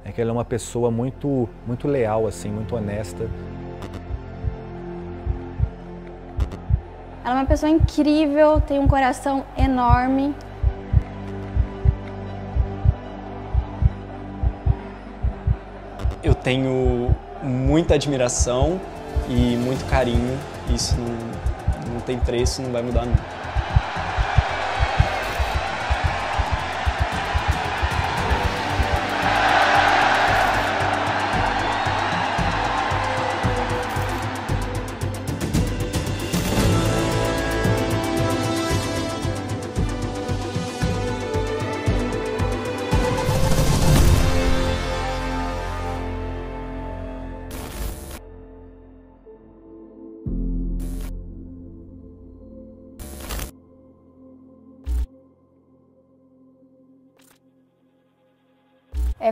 é que ela é uma pessoa muito leal, assim, muito honesta. Ela é uma pessoa incrível, tem um coração enorme. Eu tenho muita admiração e muito carinho. Isso não tem preço, não vai mudar nunca.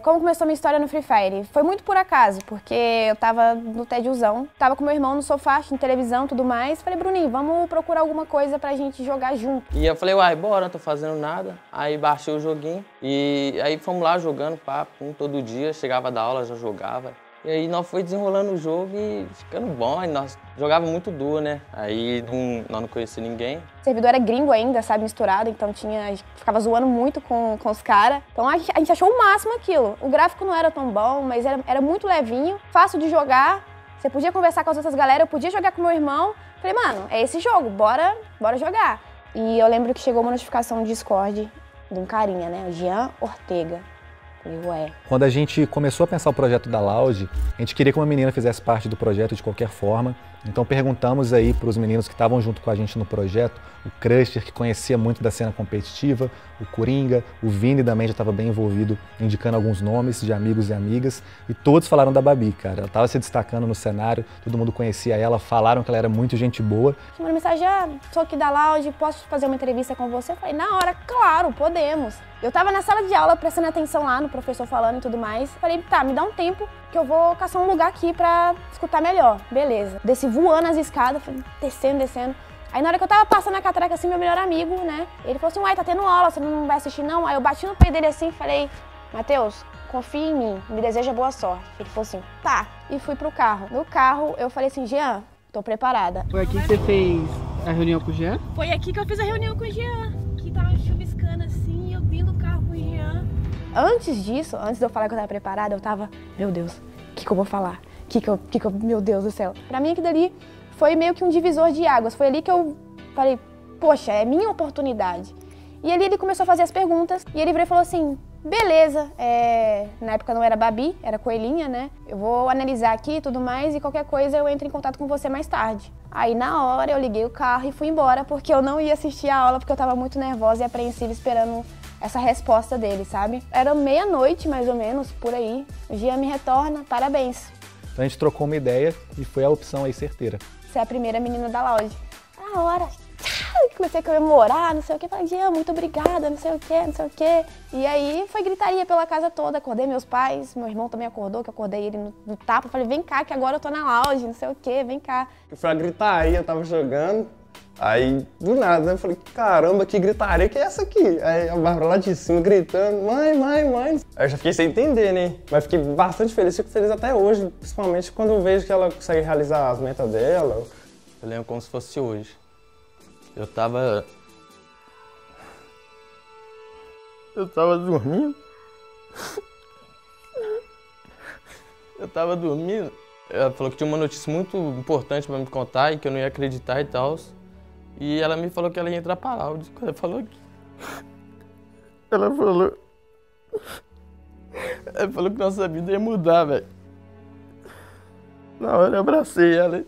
Como começou a minha história no Free Fire? Foi muito por acaso, porque eu tava no tédiozão, tava com meu irmão no sofá, assistindo televisão e tudo mais. Falei, Bruninho, vamos procurar alguma coisa pra gente jogar junto. E eu falei, uai, bora, não tô fazendo nada. Aí baixei o joguinho e aí fomos lá jogando papo todo dia, chegava da aula, já jogava. E aí nós foi desenrolando o jogo e ficando bom, aí nós jogava muito duo, né? Aí nós não conhecia ninguém. O servidor era gringo ainda, sabe, misturado, então ficava zoando muito com os caras. Então a gente achou o máximo aquilo. O gráfico não era tão bom, mas era muito levinho, fácil de jogar. Você podia conversar com as outras galera, eu podia jogar com meu irmão. Falei, mano, é esse jogo, bora jogar. E eu lembro que chegou uma notificação no Discord de um carinha, né, o Jean Ortega. Ué. Quando a gente começou a pensar o projeto da Loud, a gente queria que uma menina fizesse parte do projeto de qualquer forma. Então perguntamos aí para os meninos que estavam junto com a gente no projeto, o Cruster, que conhecia muito da cena competitiva, o Coringa, o Vini também já estava bem envolvido, indicando alguns nomes de amigos e amigas, e todos falaram da Babi, cara. Ela estava se destacando no cenário, todo mundo conhecia ela, falaram que ela era muito gente boa. Mandou mensagem, sou aqui da Loud, posso fazer uma entrevista com você? Eu falei, na hora, claro, podemos. Eu tava na sala de aula prestando atenção lá no professor falando e tudo mais. Falei, tá, me dá um tempo que eu vou caçar um lugar aqui pra escutar melhor. Beleza. Desci voando as escadas, fui descendo. Aí na hora que eu tava passando a catraca assim, meu melhor amigo, né? Ele falou assim, uai, tá tendo aula, você não vai assistir não? Aí eu bati no peito dele assim e falei, Matheus, confia em mim, me deseja boa sorte. Ele falou assim, tá. E fui pro carro. No carro eu falei assim, Jean, tô preparada. Foi aqui que você fez a reunião com o Jean? Foi aqui que eu fiz a reunião com o Jean, que tava chuviscando assim, eu vim no carro com o Jean. Antes disso, antes de eu falar que eu tava preparada, eu tava, meu Deus, o que eu vou falar? Meu Deus do céu. Pra mim aquilo ali foi meio que um divisor de águas. Foi ali que eu falei, poxa, é minha oportunidade. E ali ele começou a fazer as perguntas e ele virou e falou assim, beleza, na época não era Babi, era Coelhinha, né? Eu vou analisar aqui e tudo mais e qualquer coisa eu entro em contato com você mais tarde. Aí na hora eu liguei o carro e fui embora porque eu não ia assistir a aula porque eu tava muito nervosa e apreensiva esperando essa resposta dele, sabe? Era meia-noite mais ou menos, por aí. O Jean me retorna, parabéns. Então a gente trocou uma ideia e foi a opção aí certeira. Você é a primeira menina da Loud. Na hora, comecei a comemorar, não sei o que. Falei, Jean, muito obrigada, não sei o que, não sei o que. E aí foi gritaria pela casa toda. Acordei meus pais, meu irmão também acordou, que eu acordei ele no tapa. Falei, vem cá, que agora eu tô na Loud, não sei o que, vem cá. Foi a gritaria, eu tava jogando. Aí, do nada, né? Eu falei, caramba, que gritaria que é essa aqui? Aí a Bárbara lá de cima gritando, mãe. Aí eu já fiquei sem entender, né? Mas fiquei bastante feliz, fico feliz até hoje, principalmente quando eu vejo que ela consegue realizar as metas dela. Eu lembro como se fosse hoje. Eu tava dormindo. Ela falou que tinha uma notícia muito importante pra me contar e que eu não ia acreditar e tal. E ela me falou que ela ia entrar pra Loud. Quando ela falou que... Ela falou que nossa vida ia mudar, velho. Na hora eu abracei ela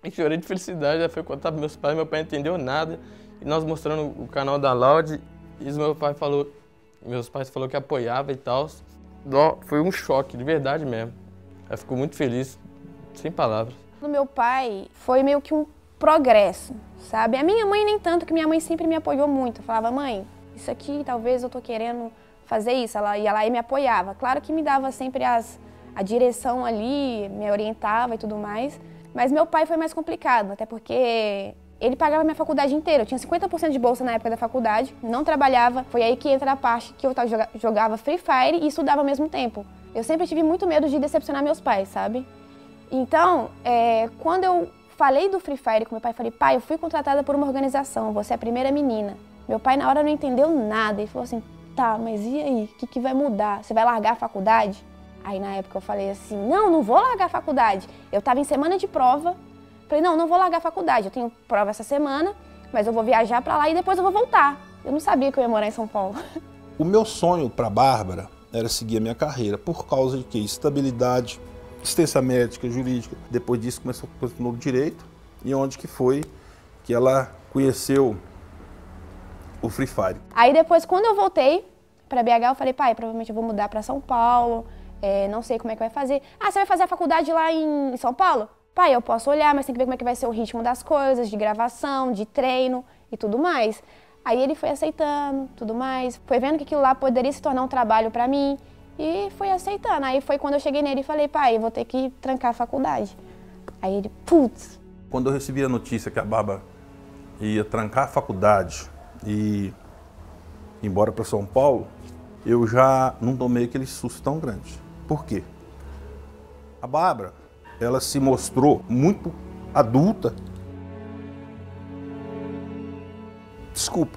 e chorei de felicidade. Ela foi contar pros meus pais, meu pai não entendeu nada. E nós mostrando o canal da Loud. E meus pais falaram que apoiava e tal. Foi um choque, de verdade mesmo. Ela ficou muito feliz, sem palavras. No meu pai, foi meio que um progresso, sabe? A minha mãe nem tanto, que minha mãe sempre me apoiou muito. Eu falava, mãe, isso aqui talvez eu tô querendo fazer isso. Ela ia lá e me apoiava. Claro que me dava sempre a direção ali, me orientava e tudo mais. Mas meu pai foi mais complicado, até porque ele pagava minha faculdade inteira. Eu tinha 50% de bolsa na época da faculdade, não trabalhava. Foi aí que entra a parte que eu jogava Free Fire e estudava ao mesmo tempo. Eu sempre tive muito medo de decepcionar meus pais, sabe? Então, quando eu falei do Free Fire com meu pai, falei, pai, eu fui contratada por uma organização, você é a primeira menina. Meu pai na hora não entendeu nada e falou assim, tá, mas e aí, o que vai mudar? Você vai largar a faculdade? Aí na época eu falei assim, não vou largar a faculdade. Eu tava em semana de prova, falei, não vou largar a faculdade, eu tenho prova essa semana, mas eu vou viajar pra lá e depois eu vou voltar. Eu não sabia que eu ia morar em São Paulo. O meu sonho pra Bárbara era seguir a minha carreira, por causa de quê? Estabilidade, assistência médica, jurídica. Depois disso começou o novo direito, e onde que foi que ela conheceu o Free Fire. Aí depois, quando eu voltei pra BH, eu falei, pai, provavelmente eu vou mudar pra São Paulo, não sei como é que vai fazer. Ah, você vai fazer a faculdade lá em São Paulo? Pai, eu posso olhar, mas tem que ver como é que vai ser o ritmo das coisas, de gravação, de treino e tudo mais. Aí ele foi aceitando, tudo mais, foi vendo que aquilo lá poderia se tornar um trabalho pra mim e foi aceitando. Aí foi quando eu cheguei nele e falei, pai, eu vou ter que trancar a faculdade. Aí ele, putz. Quando eu recebi a notícia que a Bárbara ia trancar a faculdade e ir embora para São Paulo, eu já não tomei aquele susto tão grande. Por quê? A Bárbara, ela se mostrou muito adulta. Desculpa.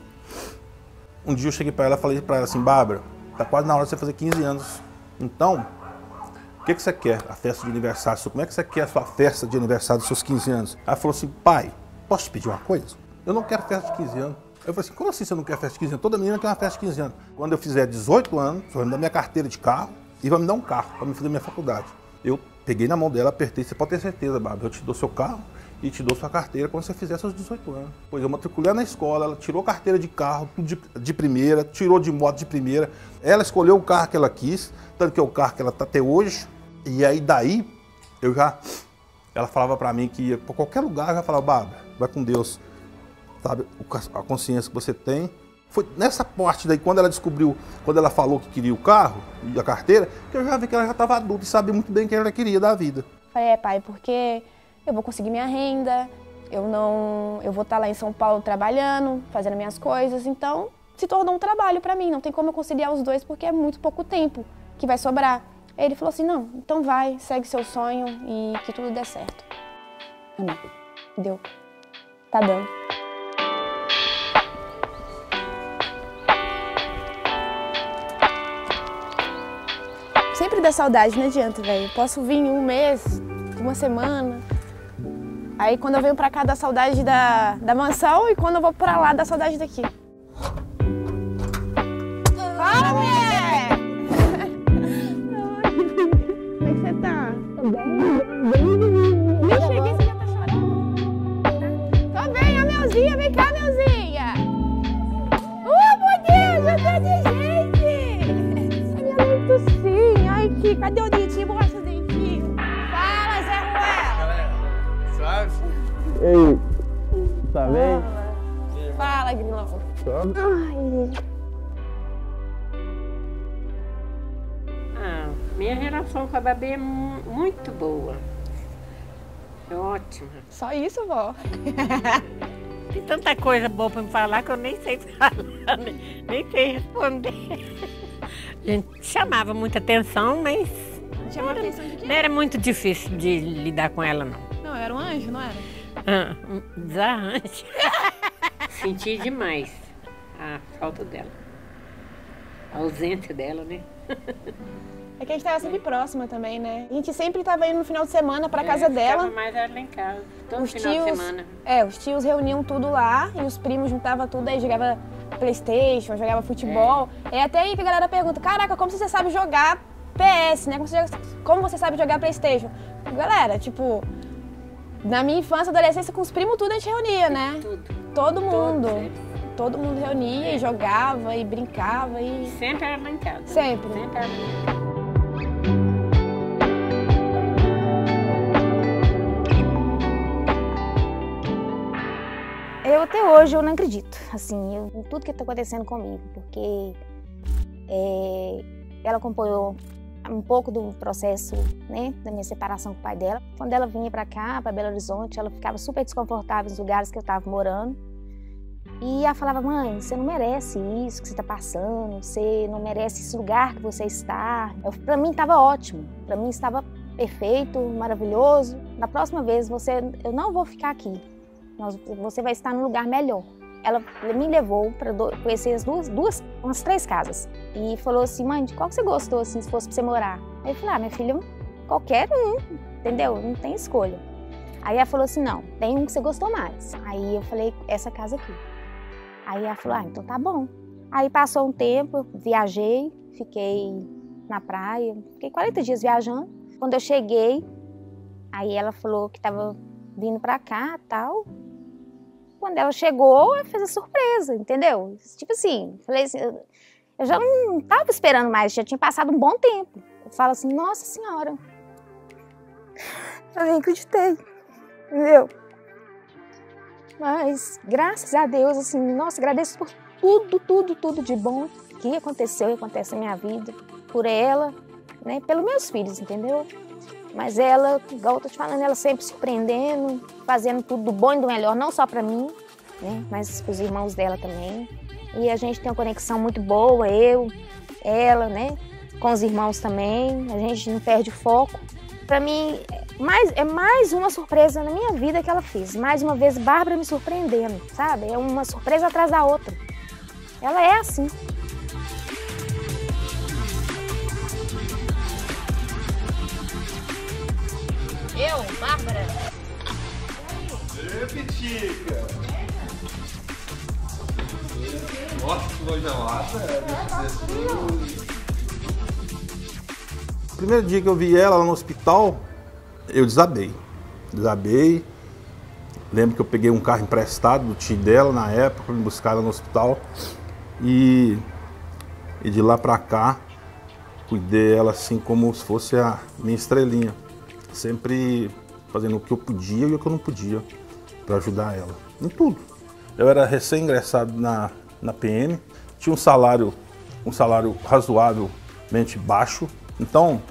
Um dia eu cheguei para ela e falei para ela assim, Bárbara, tá quase na hora de você fazer 15 anos. Então, o que você quer? A festa de aniversário? Como é que você quer a sua festa de aniversário dos seus 15 anos? Ela falou assim, pai, posso te pedir uma coisa? Eu não quero festa de 15 anos. Eu falei assim, como assim você não quer festa de 15 anos? Toda menina quer uma festa de 15 anos. Quando eu fizer 18 anos, você vai me dar minha carteira de carro e vai me dar um carro para me fazer minha faculdade. Eu peguei na mão dela, apertei, você pode ter certeza, Bárbara, eu te dou seu carro e te dou sua carteira quando você fizer seus 18 anos. Pois eu matriculei na escola, ela tirou carteira de carro, tudo de primeira, tirou de moto de primeira. Ela escolheu o carro que ela quis, tanto que é o carro que ela está até hoje. E aí daí, ela falava para mim que ia para qualquer lugar, eu já falava, Bárbara, vai com Deus, sabe, a consciência que você tem. Foi nessa parte daí, quando ela descobriu, quando ela falou que queria o carro e a carteira, que eu já vi que ela já estava adulta e sabia muito bem o que ela queria da vida. Falei, pai, porque eu vou conseguir minha renda, eu vou estar lá em São Paulo trabalhando, fazendo minhas coisas, então se tornou um trabalho para mim, não tem como eu conciliar os dois porque é muito pouco tempo que vai sobrar. Aí ele falou assim, não, então vai, segue seu sonho e que tudo dê certo. Amém. Deu. Tá dando. Sempre dá saudade, não adianta, velho. Posso vir um mês, uma semana. Aí quando eu venho pra cá dá saudade da mansão e quando eu vou pra lá dá saudade daqui. Fala, mulher! Como é que você tá? Tô bem. Nem cheguei, você já tá chorando. Tô bem, a Melzinha, vem cá, Melzinha! Meu Deus, eu tô de gente! Você é muito sim, ai que... Cadê o dentinho? Mostra o dentinho. Fala, Zé Ruela! Suave? Ei, tá bem? Fala, Grilão. Minha relação com a Babi é muito boa. É ótima. Só isso, vó? Tem tanta coisa boa pra me falar que eu nem sei falar, nem sei responder. A gente chamava muita atenção, mas Chamava atenção de quê? não era muito difícil de lidar com ela, não. Não, era um anjo, não era? Desarrante. Senti demais a falta dela. A ausência dela, né? É que a gente tava sempre próxima também, né? A gente sempre tava indo no final de semana pra casa dela. Ficava mais ela lá em casa, todo Os final tios, de semana. os tios reuniam tudo lá e os primos juntavam tudo aí, jogava PlayStation, jogava futebol. É até aí que a galera pergunta, caraca, como você sabe jogar PS, né? Como você sabe jogar PlayStation? Galera, tipo, na minha infância, adolescência, com os primos tudo a gente reunia, né? Tudo. Todo mundo. Todos, Todo mundo reunia e jogava e brincava e... Sempre era lá em casa. Sempre. Sempre era lá em casa. Eu até hoje eu não acredito, assim, em tudo que está acontecendo comigo, porque ela acompanhou um pouco do processo, né, da minha separação com o pai dela. Quando ela vinha para cá, para Belo Horizonte, ela ficava super desconfortável nos lugares que eu estava morando. E ela falava, mãe, você não merece isso que você está passando, você não merece esse lugar que você está. Para mim estava ótimo, para mim estava perfeito, maravilhoso. Na próxima vez eu não vou ficar aqui, você vai estar num lugar melhor. Ela me levou para conhecer umas 3 casas e falou assim, mãe, de qual que você gostou assim, se fosse para você morar? Aí eu falei, minha filha, qualquer um, entendeu? Não tem escolha. Aí ela falou assim, não, tem um que você gostou mais. Aí eu falei, essa casa aqui. Aí ela falou, então tá bom. Aí passou um tempo, viajei, fiquei na praia, fiquei 40 dias viajando. Quando eu cheguei, aí ela falou que tava vindo pra cá e tal. Quando ela chegou, eu fiz a surpresa, entendeu? Tipo assim, falei assim, eu já não tava esperando mais, já tinha passado um bom tempo. Eu falo assim, nossa senhora, eu nem acreditei, entendeu? Mas, graças a Deus, assim, nossa, agradeço por tudo de bom que aconteceu e acontece na minha vida. Por ela, né, pelos meus filhos, entendeu? Mas ela, igual eu tô te falando, ela sempre surpreendendo, fazendo tudo do bom e do melhor, não só pra mim, né, mas pros irmãos dela também. E a gente tem uma conexão muito boa, eu, ela, né, com os irmãos também, a gente não perde foco. Pra mim, é mais uma surpresa na minha vida que ela fez. Mais uma vez, Bárbara me surpreendendo, sabe? É uma surpresa atrás da outra. Ela é assim. Bárbara. Ê, Pitica! Nossa, que voz gelada. O primeiro dia que eu vi ela lá no hospital, eu desabei. Lembro que eu peguei um carro emprestado do tio dela na época para me buscar ela no hospital. E de lá pra cá, cuidei dela assim como se fosse a minha estrelinha. Sempre fazendo o que eu podia e o que eu não podia para ajudar ela. Em tudo. Eu era recém-ingressado na PM, tinha um salário razoavelmente baixo. Então,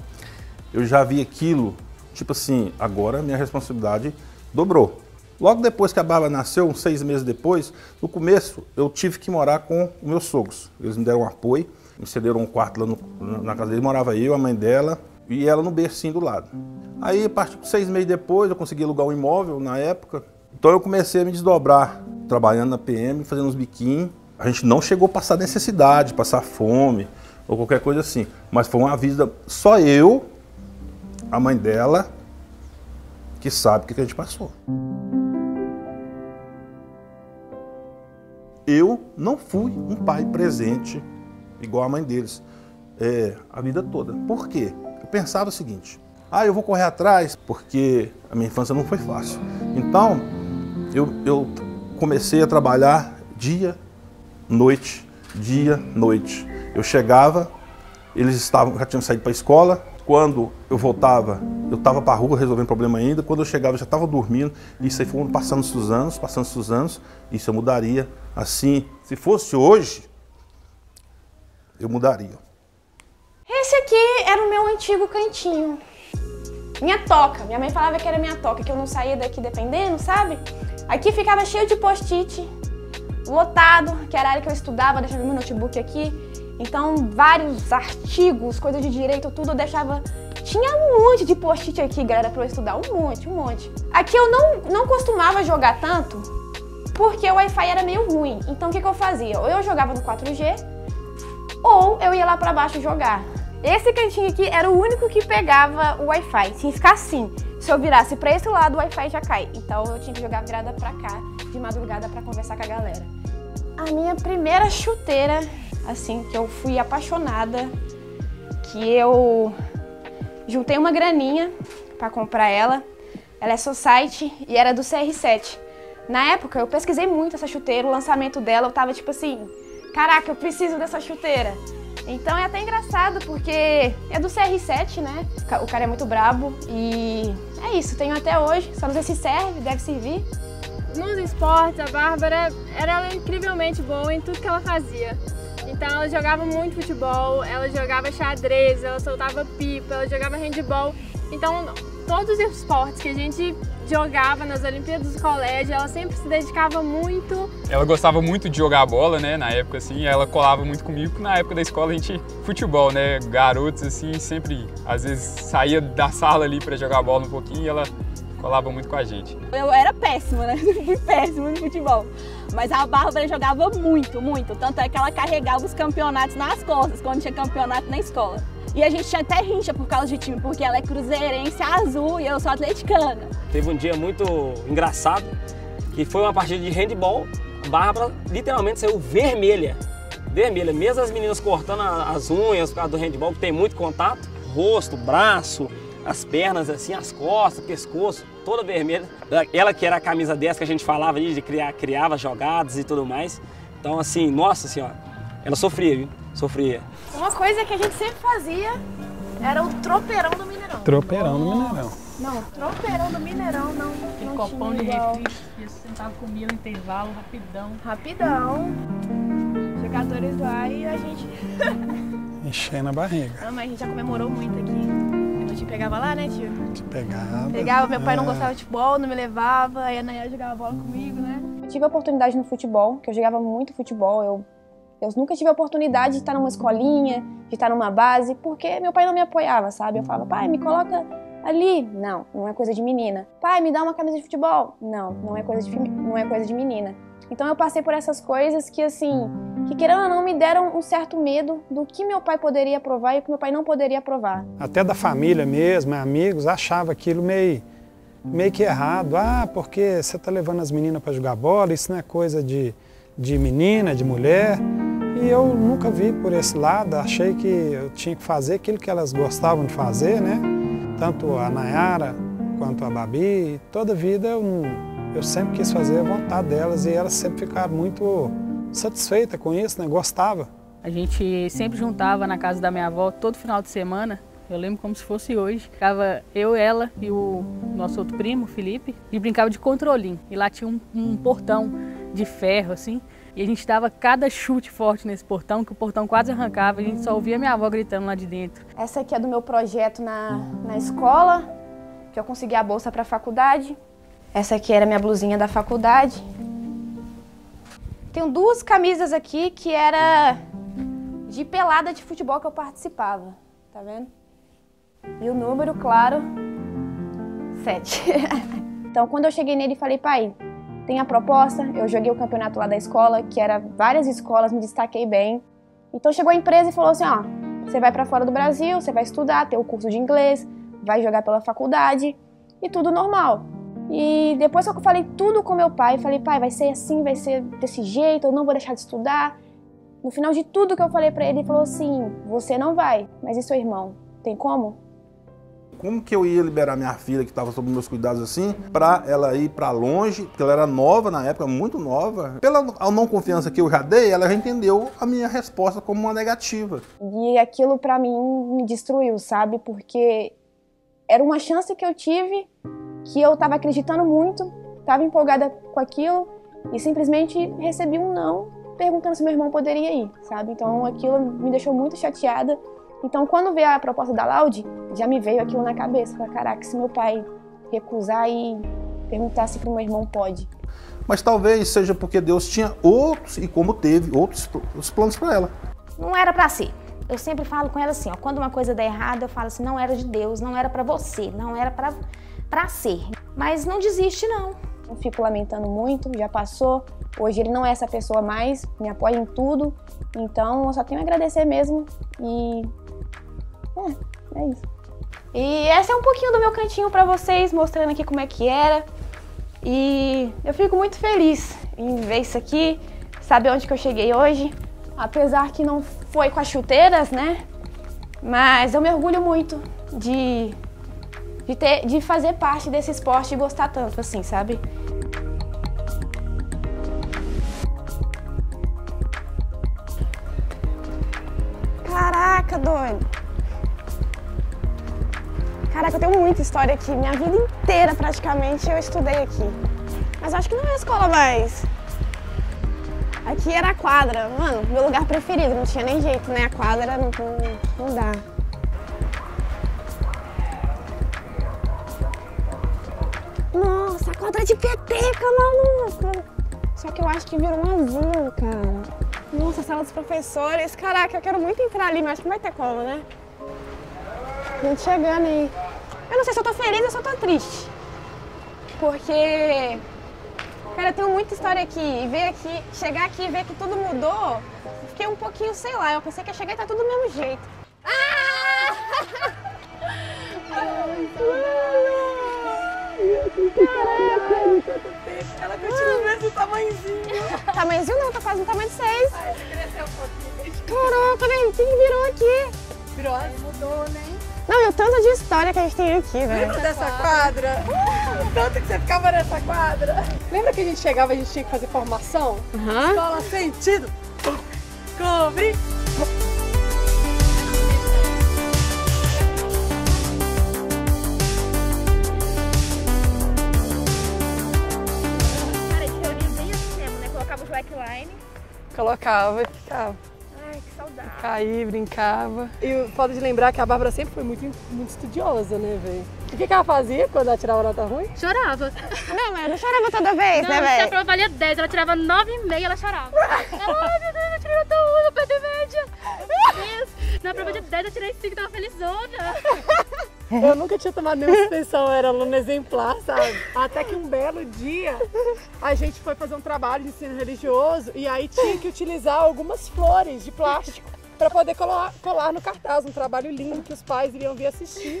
eu já vi aquilo, tipo assim, agora minha responsabilidade dobrou. Logo depois que a Bárbara nasceu, uns 6 meses depois, no começo eu tive que morar com os meus sogros. Eles me deram um apoio, me cederam um quarto lá na casa deles, morava eu, a mãe dela e ela no bercinho do lado. Aí, a partir de 6 meses depois, eu consegui alugar um imóvel na época. Então eu comecei a me desdobrar, trabalhando na PM, fazendo uns biquinhos. A gente não chegou a passar necessidade, passar fome ou qualquer coisa assim. Mas foi uma vida, só eu, a mãe dela, que sabe o que a gente passou. Eu não fui um pai presente igual a mãe deles a vida toda. Por quê? Eu pensava o seguinte, eu vou correr atrás porque a minha infância não foi fácil. Então, eu comecei a trabalhar dia, noite. Eu chegava, eles já tinham saído para a escola. Quando eu voltava, eu estava para a rua resolvendo problema ainda. Quando eu chegava, eu já estava dormindo. Isso aí foram passando os anos. Isso eu mudaria. Assim, se fosse hoje, eu mudaria. Esse aqui era o meu antigo cantinho. Minha toca. Minha mãe falava que era minha toca, que eu não saía daqui dependendo, sabe? Aqui ficava cheio de post-it, lotado, que era a área que eu estudava, deixava meu notebook aqui. Então, vários artigos, coisa de direito, tudo eu deixava... Tinha um monte de post-it aqui, galera, pra eu estudar, um monte. Aqui eu não costumava jogar tanto, porque o Wi-Fi era meio ruim. Então, o que eu fazia? Ou eu jogava no 4G, ou eu ia lá pra baixo jogar. Esse cantinho aqui era o único que pegava o Wi-Fi. Se ficar assim, se eu virasse pra esse lado, o Wi-Fi já cai. Então, eu tinha que jogar virada pra cá, de madrugada, pra conversar com a galera. A minha primeira chuteira, assim, que eu fui apaixonada, que eu juntei uma graninha pra comprar ela. Ela é Society e era do CR7. Na época, eu pesquisei muito essa chuteira, o lançamento dela, eu tava tipo assim, caraca, eu preciso dessa chuteira. Então é até engraçado, porque é do CR7, né? O cara é muito brabo e é isso, tenho até hoje, só não sei se serve, deve servir. Nos esportes, a Bárbara era incrivelmente boa em tudo que ela fazia. Então ela jogava muito futebol, ela jogava xadrez, ela soltava pipa, ela jogava handebol. Então todos os esportes que a gente jogava nas Olimpíadas do colégio, ela sempre se dedicava muito. Ela gostava muito de jogar bola, né, na época, assim, ela colava muito comigo, porque na época da escola a gente, futebol, né, garotos, assim, sempre, às vezes, saía da sala ali pra jogar bola um pouquinho e ela colava muito com a gente. Eu era péssima, né, fui péssima no futebol, mas a Bárbara jogava muito, muito, tanto é que ela carregava os campeonatos nas costas, quando tinha campeonato na escola. E a gente tinha até rincha por causa de time, porque ela é cruzeirense azul e eu sou atleticana. Teve um dia muito engraçado, que foi uma partida de handball. A Bárbara literalmente saiu vermelha. Vermelha, mesmo as meninas cortando as unhas por causa do handball, que tem muito contato. Rosto, braço, as pernas assim, as costas, pescoço, toda vermelha. Ela que era a camisa 10 que a gente falava ali, de criava jogadas e tudo mais. Então assim, nossa senhora, ela sofria, viu? Sofria. Uma coisa que a gente sempre fazia era o tropeirão do Mineirão. Tropeirão do Mineirão. Não, tropeirão do Mineirão não. Aquele copão de refri, ia sentar comia no intervalo, rapidão. Rapidão. Jogadores lá e a gente... Enchendo a barriga. Não, mas a gente já comemorou muito aqui. Eu te pegava lá, né, tio? Te pegava. Pegava, meu pai não gostava de futebol, não me levava, aí a Nayara jogava bola comigo, né? Eu tive a oportunidade no futebol, que eu jogava muito futebol, eu nunca tive a oportunidade de estar numa escolinha, de estar numa base, porque meu pai não me apoiava, sabe? Eu falava, pai, me coloca ali. Não, não é coisa de menina. Pai, me dá uma camisa de futebol. Não, não é coisa de menina. Então eu passei por essas coisas que, assim, que querendo ou não, me deram um certo medo do que meu pai poderia aprovar e o que meu pai não poderia aprovar. Até da família mesmo, amigos, achava aquilo meio que errado. Ah, porque você tá levando as meninas para jogar bola, isso não é coisa de menina, de mulher. E eu nunca vi por esse lado, achei que eu tinha que fazer aquilo que elas gostavam de fazer, né? Tanto a Nayara quanto a Babi, toda a vida eu sempre quis fazer a vontade delas e elas sempre ficaram muito satisfeitas com isso, né? Gostavam. A gente sempre juntava na casa da minha avó todo final de semana, eu lembro como se fosse hoje. Ficava eu, ela e o nosso outro primo, o Felipe, e brincava de controlinho. E lá tinha um portão de ferro, assim, e a gente dava cada chute forte nesse portão, que o portão quase arrancava, e a gente só ouvia minha avó gritando lá de dentro. Essa aqui é do meu projeto na escola, que eu consegui a bolsa para a faculdade. Essa aqui era minha blusinha da faculdade. Tenho duas camisas aqui que era de pelada de futebol que eu participava, tá vendo? E o número, claro, 7. Então, quando eu cheguei nele e falei, pai, tem a proposta, eu joguei o campeonato lá da escola, que era várias escolas, me destaquei bem. Então chegou a empresa e falou assim, ó, você vai para fora do Brasil, você vai estudar, ter o curso de inglês, vai jogar pela faculdade e tudo normal. E depois que eu falei tudo com meu pai, falei, pai, vai ser assim, vai ser desse jeito, eu não vou deixar de estudar. No final de tudo que eu falei para ele, ele falou assim, você não vai, mas e seu irmão, tem como? Como que eu ia liberar minha filha, que estava sob meus cuidados assim, para ela ir para longe, porque ela era nova na época, muito nova. Pela não confiança que eu já dei, ela já entendeu a minha resposta como uma negativa. E aquilo para mim me destruiu, sabe? Porque era uma chance que eu tive, que eu estava acreditando muito, estava empolgada com aquilo e simplesmente recebi um não, perguntando se meu irmão poderia ir, sabe? Então aquilo me deixou muito chateada. Então, quando veio a proposta da Laude, já me veio aquilo na cabeça. Falei, caraca, se meu pai recusar e perguntar se pro meu irmão pode. Mas talvez seja porque Deus tinha outros, e como teve, outros planos para ela. Não era para ser. Eu sempre falo com ela assim, ó, quando uma coisa der errado, eu falo assim, não era de Deus, não era para você, não era para ser. Mas não desiste, não. Eu fico lamentando muito, já passou. Hoje ele não é essa pessoa mais, me apoia em tudo. Então, eu só tenho a agradecer mesmo e... É isso. E esse é um pouquinho do meu cantinho pra vocês, mostrando aqui como é que era. E eu fico muito feliz em ver isso aqui, saber onde que eu cheguei hoje. Apesar que não foi com as chuteiras, né? Mas eu me orgulho muito de fazer parte desse esporte e gostar tanto assim, sabe? Caraca, doido! Caraca, eu tenho muita história aqui. Minha vida inteira, praticamente, eu estudei aqui. Mas acho que não é a escola mais. Aqui era a quadra. Mano, meu lugar preferido. Não tinha nem jeito, né? A quadra não dá. Nossa, quadra de peteca, maluco! Só que eu acho que virou um asilo, cara. Nossa, sala dos professores. Caraca, eu quero muito entrar ali, mas acho que não vai ter como, né? Gente chegando aí. Eu não sei se eu tô feliz ou se eu tô triste. Porque... Cara, eu tenho muita história aqui. E ver aqui, chegar aqui e ver que tudo mudou, eu fiquei um pouquinho, sei lá, eu pensei que ia chegar e tá tudo do mesmo jeito. Ela continua o mesmo tamanhozinho. Tamanhozinho não, tá quase no tamanho de 6. Ai, cresceu um pouquinho. Caraca, velho, quem virou aqui? Virou, mudou, né? Não, e o tanto de história que a gente tem aqui, velho. Lembra dessa quadra? O tanto que você ficava nessa quadra. Lembra que a gente chegava e a gente tinha que fazer formação? Escola sentido. Cobre. Colocava e ficava. Ai, que saudade. Caí, brincava. E o foda de lembrar que a Bárbara sempre foi muito estudiosa, né, velho? O que ela fazia quando ela tirava nota ruim? Chorava. Não, mas não chorava toda vez, não, né, velho? Se a prova valia 10, ela tirava 9,5, ela chorava. Ela, ai, meu Deus, eu tirei nota 1, eu perdi média. Meu Deus, na prova de 10 eu tirei 5, tava felizona. Eu nunca tinha tomado nenhuma suspensão, era aluna exemplar, sabe? Até que um belo dia a gente foi fazer um trabalho de ensino religioso e aí tinha que utilizar algumas flores de plástico para poder colar no cartaz, um trabalho lindo que os pais iriam vir assistir.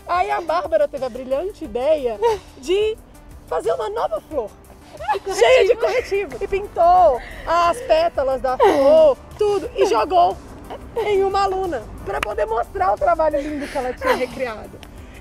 Aí a Bárbara teve a brilhante ideia de fazer uma nova flor, cheia de corretivo. E pintou as pétalas da flor, tudo, e jogou em uma aluna, para poder mostrar o trabalho lindo que ela tinha recriado.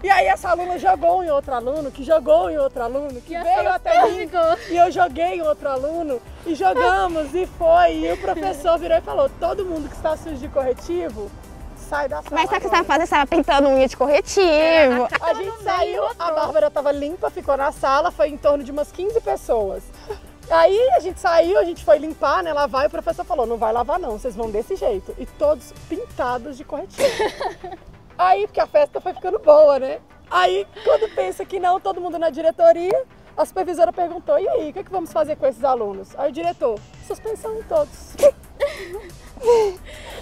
E aí essa aluna jogou em outro aluno, que jogou em outro aluno, que veio até mim, e eu joguei em outro aluno, e jogamos, e foi, e o professor virou e falou, todo mundo que está sujo de corretivo, sai da sala. Mas sabe o que você tava fazendo? Você tava pintando unha de corretivo. A gente saiu, a Bárbara estava limpa, ficou na sala, foi em torno de umas 15 pessoas. Aí a gente saiu, a gente foi limpar, né, lavar, e o professor falou, não vai lavar não, vocês vão desse jeito. E todos pintados de corretivo. Aí, porque a festa foi ficando boa, né? Aí, quando pensa que não, todo mundo na diretoria, a supervisora perguntou, e aí, o que vamos fazer com esses alunos? Aí o diretor, suspensão em todos.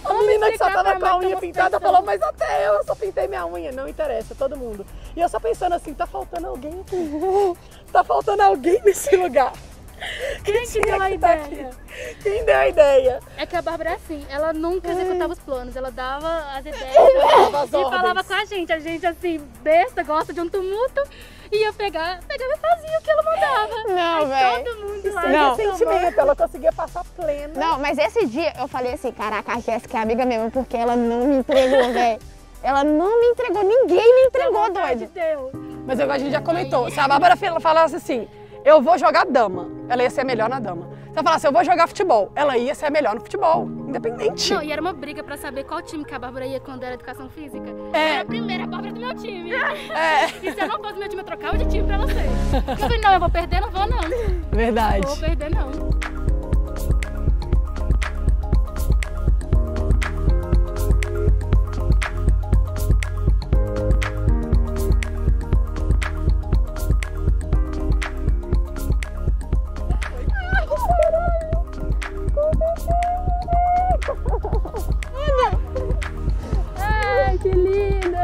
A menina que só tava com a unha pintada falou, mas até eu só pintei minha unha, não interessa, todo mundo. E eu só pensando assim, tá faltando alguém aqui, tá faltando alguém nesse lugar. Quem que deu a ideia? Quem deu a ideia? É que a Bárbara é assim, ela nunca executava os planos, ela dava as ideias as e falava com a gente assim, besta, gosta de um tumulto, e eu pegava e fazia o que ela mandava. Não, velho. Todo mundo lá. Não, sentimento, ela conseguia passar plena. Não, mas esse dia eu falei assim, caraca, a Jéssica é amiga mesmo, porque ela não me entregou, velho. Ela não me entregou, ninguém me entregou, doido. De Deus. Mas a gente já comentou, se a Bárbara falasse assim, eu vou jogar dama, ela ia ser a melhor na dama. Se ela falasse, eu vou jogar futebol, ela ia ser a melhor no futebol, independente. Não, e era uma briga pra saber qual time que a Bárbara ia quando era educação física. É. Era a primeira Bárbara do meu time. É. E se eu não fosse do meu time, eu trocava de time pra vocês. Eu falei, não, eu vou perder, não vou não. Verdade. Não vou perder, não. Ai, que lindo!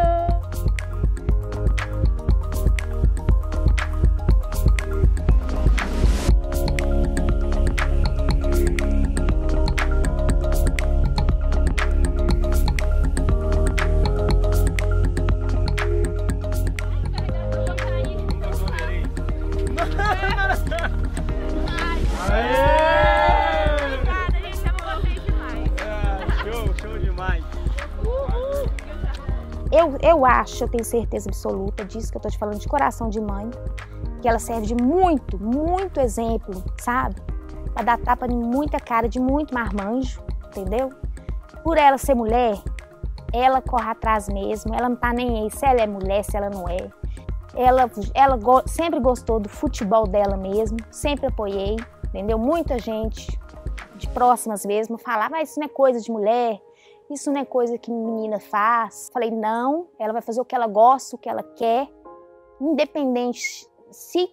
Eu acho, eu tenho certeza absoluta disso, que eu tô te falando de coração de mãe, que ela serve de muito, muito exemplo, sabe? Pra dar tapa em muita cara de muito marmanjo, entendeu? Por ela ser mulher, ela corre atrás mesmo, ela não tá nem aí se ela é mulher, se ela não é. Ela sempre gostou do futebol dela mesmo, sempre apoiei, entendeu? Muita gente, de próximas mesmo, falava, mas isso não é coisa de mulher, isso não é coisa que menina faz. Falei, não, ela vai fazer o que ela gosta, o que ela quer, independente Se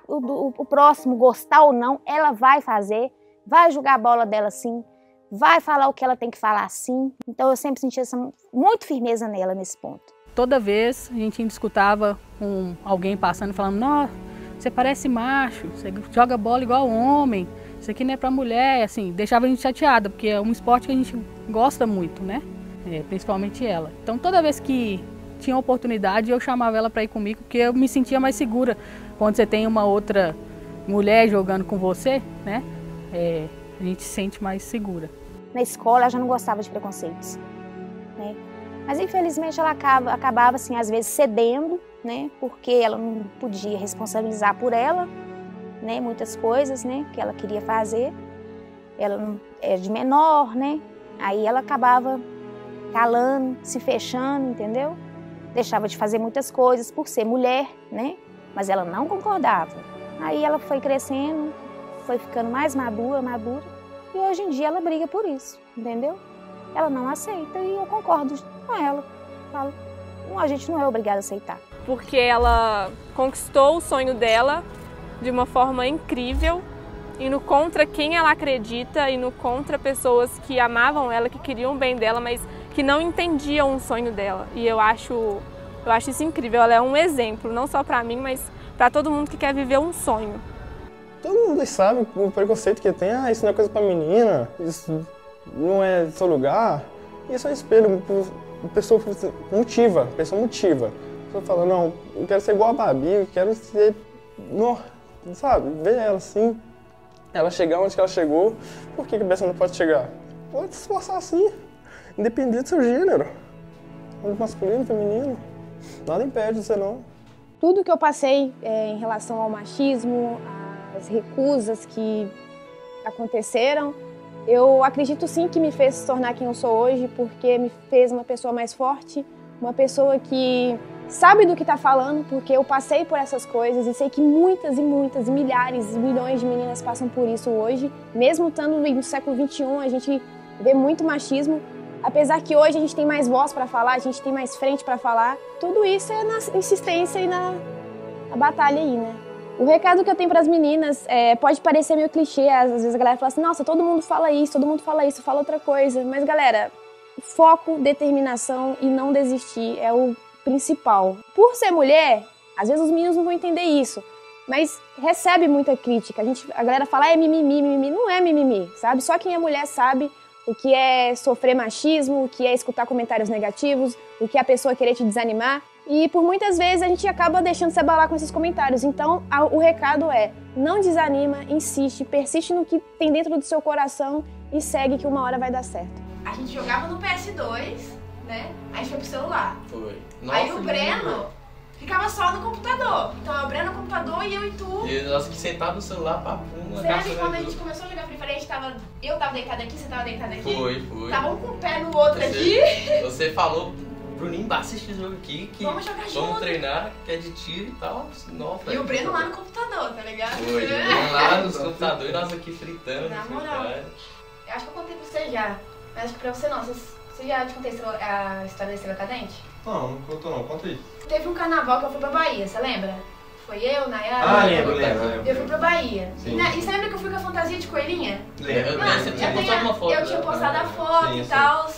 o próximo gostar ou não, ela vai fazer, vai jogar a bola dela sim, vai falar o que ela tem que falar sim. Então eu sempre senti muito firmeza nela nesse ponto. Toda vez a gente escutava alguém passando falando: nossa, você parece macho, você joga bola igual homem, isso aqui não é pra mulher, assim, deixava a gente chateada, porque é um esporte que a gente gosta muito, né? Principalmente ela. Então toda vez que tinha oportunidade, eu chamava ela para ir comigo, porque eu me sentia mais segura. Quando você tem uma outra mulher jogando com você, né? A gente se sente mais segura. Na escola, ela já não gostava de preconceitos, né? Mas infelizmente ela acabava, assim, às vezes cedendo, né? Porque ela não podia responsabilizar por ela, né? Muitas coisas, né? Que ela queria fazer. Ela não era de menor, né? Aí ela acabava calando, se fechando, entendeu? Deixava de fazer muitas coisas por ser mulher, né? Mas ela não concordava. Aí ela foi crescendo, foi ficando mais madura, e hoje em dia ela briga por isso, entendeu? Ela não aceita e eu concordo com ela. Falo, a gente não é obrigada a aceitar. Porque ela conquistou o sonho dela de uma forma incrível, indo contra quem ela acredita, indo contra pessoas que amavam ela, que queriam o bem dela, mas que não entendiam o sonho dela. E eu acho isso incrível. Ela é um exemplo, não só para mim, mas para todo mundo que quer viver um sonho. Todo mundo sabe o preconceito que tem. Isso não é coisa para menina, isso não é seu lugar. Isso é um espelho. A pessoa motiva. A pessoa fala, não, eu quero ser igual a Babi, eu quero ser... Não, sabe, ver ela assim. Ela chegar onde ela chegou. Por que a pessoa não pode chegar? Pode se esforçar assim, independente do seu gênero. Masculino, feminino, nada impede você não. Tudo que eu passei em relação ao machismo, as recusas que aconteceram, eu acredito sim que me fez se tornar quem eu sou hoje, porque me fez uma pessoa mais forte, uma pessoa que sabe do que está falando, porque eu passei por essas coisas e sei que muitas e muitas, milhares e milhões de meninas passam por isso hoje. Mesmo estando no século XXI, a gente vê muito machismo. Apesar que hoje a gente tem mais voz para falar, a gente tem mais frente para falar, tudo isso é na insistência e na batalha aí, né? O recado que eu tenho para as meninas pode parecer meio clichê, às vezes a galera fala assim, nossa, todo mundo fala isso, fala outra coisa. Mas galera, foco, determinação e não desistir é o principal. Por ser mulher, às vezes os meninos não vão entender isso, mas recebe muita crítica. A galera fala, mimimi, não é mimimi, sabe? Só quem é mulher sabe o que é sofrer machismo, o que é escutar comentários negativos, o que é a pessoa querer te desanimar. E por muitas vezes a gente acaba deixando se abalar com esses comentários. Então o recado é, não desanima, insiste, persiste no que tem dentro do seu coração e segue que uma hora vai dar certo. A gente jogava no PS2, né? Aí a gente foi pro celular. Foi. Aí o Breno ficava só no computador. Então o Breno no computador e eu e tu. E nós que sentava no celular, papum. Você lembra que quando a gente começou a jogar Free Fire, eu tava deitada aqui, você tava deitada aqui? Foi. Tava um com o pé no outro aqui. Você falou, Bruninho, assiste esse jogo aqui, que vamos jogar junto. Vamos treinar, que é de tiro e tal. Nossa, e o Breno lá no computador, tá ligado? Foi, o Breno lá nos computadores, nós aqui fritando. Na moral, eu acho que eu contei pra você já, mas acho que pra você não. Você já te contei a história da Estrela Cadente? Não contou não, conta aí. Teve um carnaval que eu fui pra Bahia, você lembra? Foi eu, Nayara. Lembro. Eu fui pra Bahia. Sim. E você lembra que eu fui com a fantasia de coelhinha? Lembro. Mano, Você tinha postado uma foto. Eu tinha postado a foto e tal.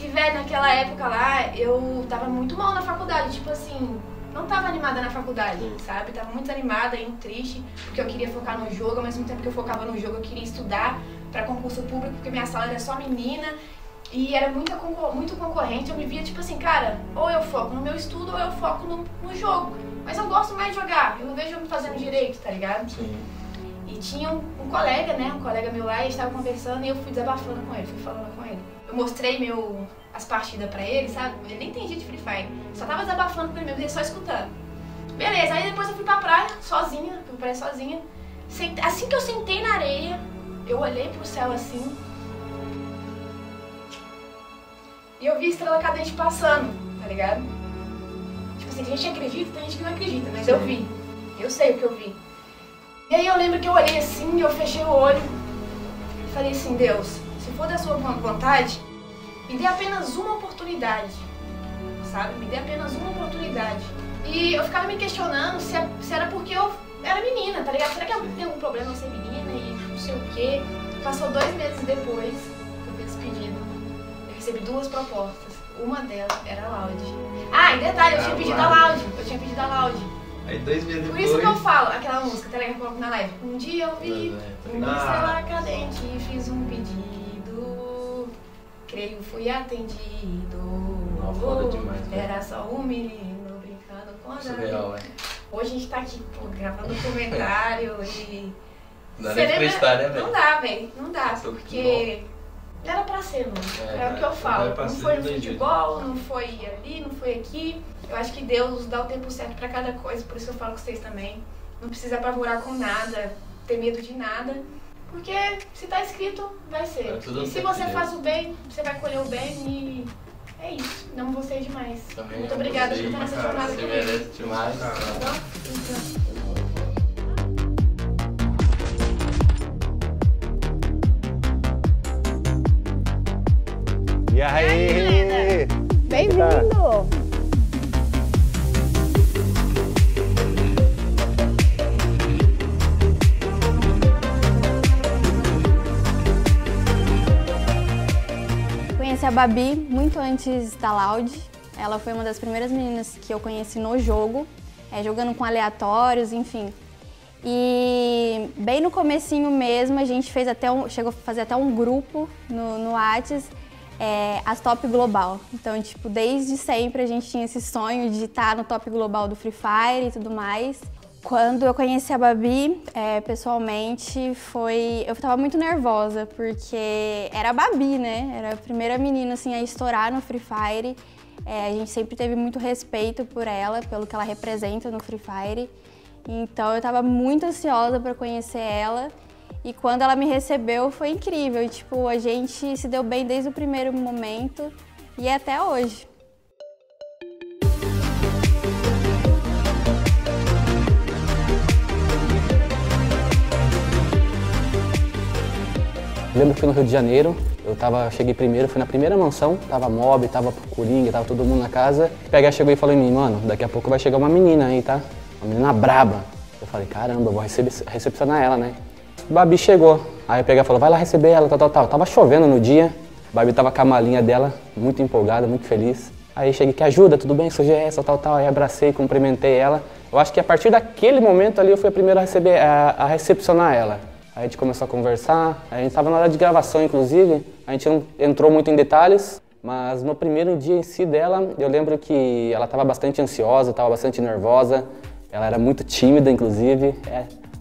E, velho, naquela época lá, eu tava muito mal na faculdade. Tipo assim, não tava animada na faculdade, sabe? Tava muito desanimada, indo triste, porque eu queria focar no jogo. Ao mesmo tempo que eu focava no jogo, eu queria estudar pra concurso público, porque minha sala era só menina. E era muito concorrente, eu me via tipo assim, cara, ou eu foco no meu estudo ou eu foco no jogo. Mas eu gosto mais de jogar, eu não vejo eu me fazendo direito, tá ligado? Sim. E tinha um colega, né, um colega meu lá, e a gente tava conversando e eu fui desabafando com ele, fui falando com ele. Eu mostrei as partidas pra ele, sabe? Ele nem entendia de Free Fire, só tava desabafando com ele mesmo, ele só escutando. Beleza, aí depois eu fui pra praia, sozinha, fui pra praia sozinha. Assim que eu sentei na areia, eu olhei pro céu assim, e eu vi a Estrela Cadente passando, tá ligado? Tipo assim, tem gente que acredita, tem gente que não acredita, mas eu vi. Eu sei o que eu vi. E aí eu lembro que eu olhei assim, eu fechei o olho e falei assim, Deus, se for da sua vontade, me dê apenas uma oportunidade, sabe? Me dê apenas uma oportunidade E eu ficava me questionando se era porque eu era menina, tá ligado? Será que eu tenho algum problema em ser menina e não sei o quê? Passou 2 meses depois que eu fiz esse pedido. Eu recebi 2 propostas. Uma delas era a Laude. Ah, e detalhe, eu tinha pedido a Laude. Aí 2 meses depois... Por isso que eu falo aquela música, tá ligado? Que eu coloco na live. Um dia eu vi uma estrela cadente e fiz um pedido. Creio fui atendido. Foda demais, era só um menino brincando com a surreal, Hoje a gente tá aqui, pô, gravando documentário e... Não dá nem pra acreditar, né, velho? Não dá, velho. Não dá, porque... Não era pra ser, não. É o que eu falo. Não foi no futebol, não foi ali, não foi aqui. Eu acho que Deus dá o tempo certo pra cada coisa, por isso eu falo com vocês também. Não precisa apavorar com nada, ter medo de nada. Porque se tá escrito, vai ser. E se você faz o bem, você vai colher o bem e... É isso. Amo vocês demais. Também muito obrigada por estar nessa jornada aqui. Você merece demais. E aí? Bem-vindo! Conheci a Babi muito antes da Laude. Ela foi uma das primeiras meninas que eu conheci no jogo, jogando com aleatórios, enfim. E bem no comecinho mesmo, a gente fez chegou a fazer até um grupo no Whats, as Top Global. Então, tipo, desde sempre a gente tinha esse sonho de estar no Top Global do Free Fire e tudo mais. Quando eu conheci a Babi, pessoalmente, eu tava muito nervosa, porque era a Babi, né? Era a primeira menina, assim, a estourar no Free Fire. A gente sempre teve muito respeito por ela, pelo que ela representa no Free Fire. Então eu tava muito ansiosa para conhecer ela. E quando ela me recebeu, foi incrível. E, tipo, a gente se deu bem desde o primeiro momento e até hoje. Lembro que fui no Rio de Janeiro, cheguei primeiro, fui na primeira mansão, tava Mob, tava Coringa, tava todo mundo na casa. O chegou e falou em mim, mano, daqui a pouco vai chegar uma menina aí, tá? Uma menina braba. Eu falei, caramba, eu vou recepcionar ela, né? Babi chegou, aí o falou, vai lá receber ela, tal. Tava chovendo no dia, Babi tava com a malinha dela, muito empolgada, muito feliz. Aí cheguei, que ajuda, tudo bem, sou GS, tal. Aí abracei, cumprimentei ela. Eu acho que a partir daquele momento ali eu fui a primeira a recepcionar ela. Aí a gente começou a conversar, a gente estava na hora de gravação, inclusive, a gente não entrou muito em detalhes, mas no primeiro dia em si dela, eu lembro que ela estava bastante ansiosa, estava bastante nervosa, ela era muito tímida, inclusive.